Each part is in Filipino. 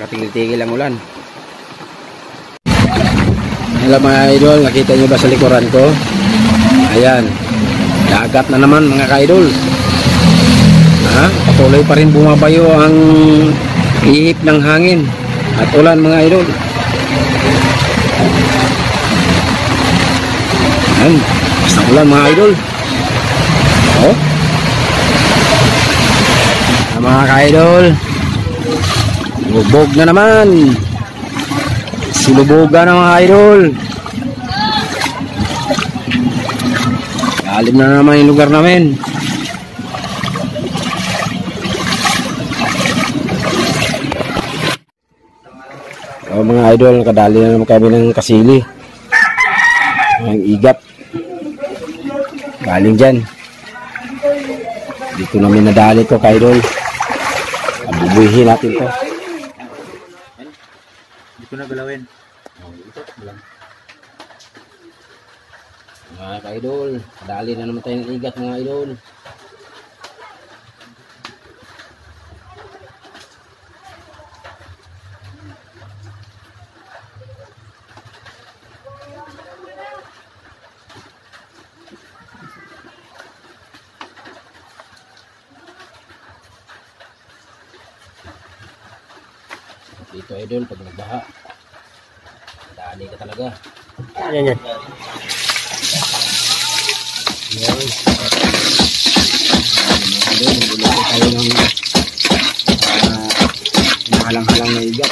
nakatigil-tigil ang ulan. Hello mga idol, nakita nyo ba sa likuran ko? Ayan, dagat na naman mga ka-idol. Patuloy pa rin bumabayo ang ihip ng hangin at ulan mga idol. Ayan, basta ulan mga idol. Mga ka-idol, lubog na naman. Silubogan na mga idol. Lalim na naman yung lugar namin. Mga idol, nakadali na naman kami ng kasili. Ang igat. Galing dyan. Dito namin nadali to ka-idol. Bubuhihin natin to. Hindi ko na galawin. Mga ka-idol, dali na naman tayo ng igat mga idol. Dito idol, pag nagbaha, dali ka talaga. Yan. Yan. Idol, buluto tayo ng mahalang-halang na igat.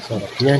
Sarap yan.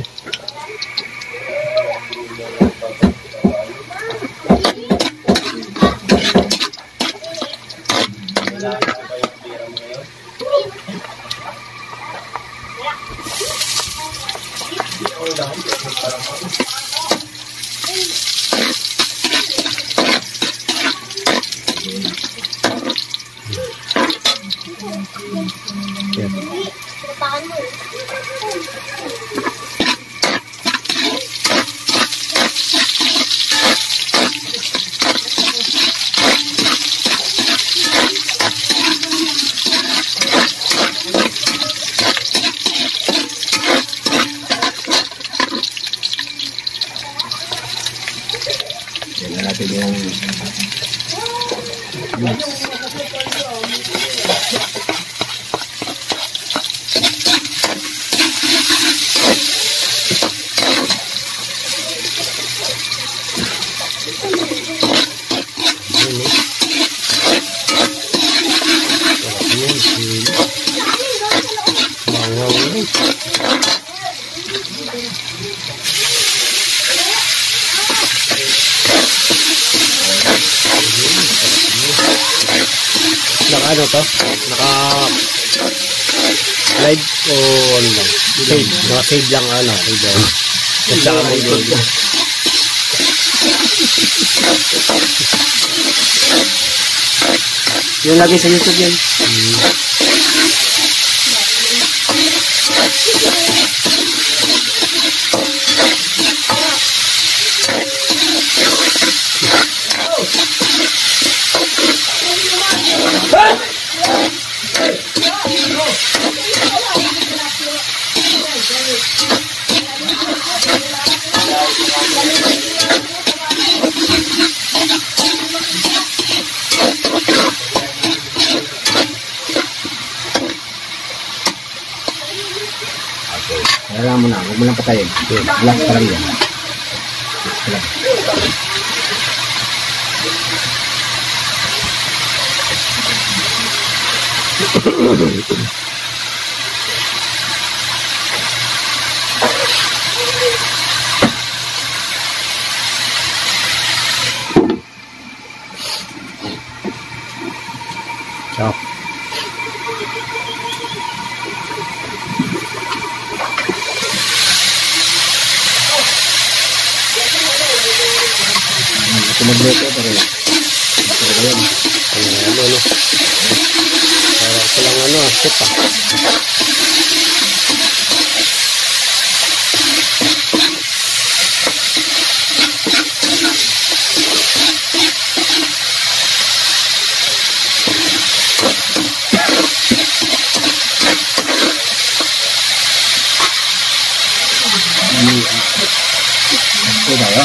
Yan na natin yung mix. Ano to? Naka live o ano lang? Save. Naka-save lang ano. Save lang mo yun. Yung lagi sa YouTube yan. Kaya mo na, huwag mo lang patayin. Relax pa lang yan. Relax. Ciao. Magluto pa rin. Ano. Para ko lang soup Okay tayo.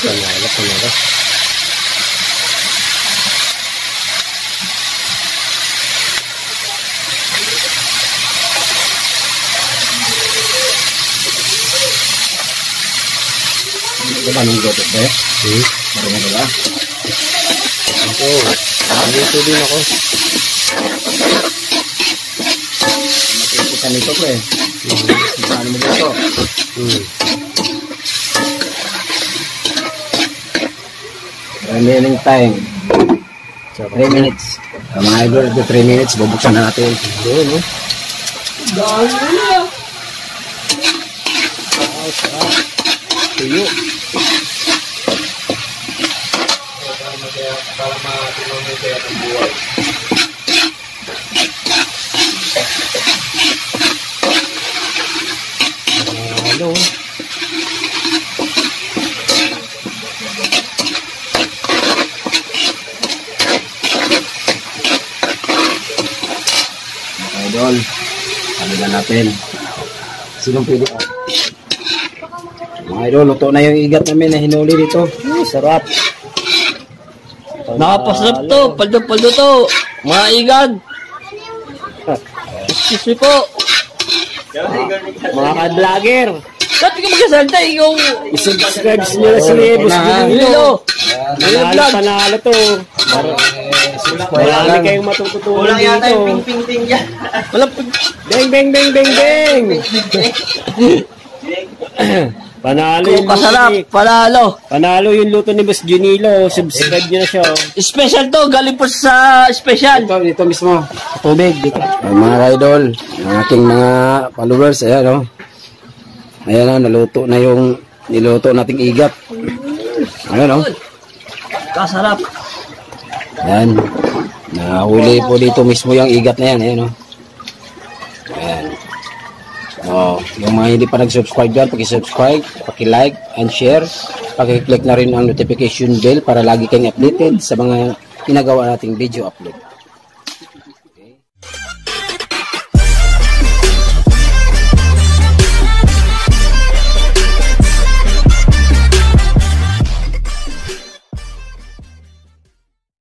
Panalo. Ito ba nung gotot ba? Marunong ba? Ito. Dito din ako. Kita nito pre. Paano mo dito? Remaining time. 3 minutes. Mga idol, 3 minutes. Bubuksan na natin. Doon, no? Tuyo. Hello. Idol, sabi na natin. Sinong pwede? Mga idol, luto na yung igat namin na hinuli dito. Sarap. Nakapasarap to, paldo-paldo to. Mga igad. Excuse me po. Mga ka-vlogger. Dati ka magkasalta, ikaw. I-subscribe nyo na si Boss Nilo. Panalo to. Marami kayong matututunan dito. Ping-ping-ting yan. Walang ping... Beng. Panalo yung luto Kasarap, ni... panalo. Panalo yung luto ni Boss Junilo. Subscribe nyo na siya. Special to, galing po sa special. Dito mismo. Tubig, dito. Mga idol, ang aking mga followers, ayan o. Ayan na, naluto na yung niluto nating igat. Ayan o. Kasarap. Ayan. Nahuli po dito mismo yung igat na yan. Ayan o. Ayan. O, yung mga hindi pa nag-subscribe dyan, paki-subscribe, paki-like and share. Paki-click na rin ang notification bell para lagi kayong updated sa mga ginagawa nating video upload.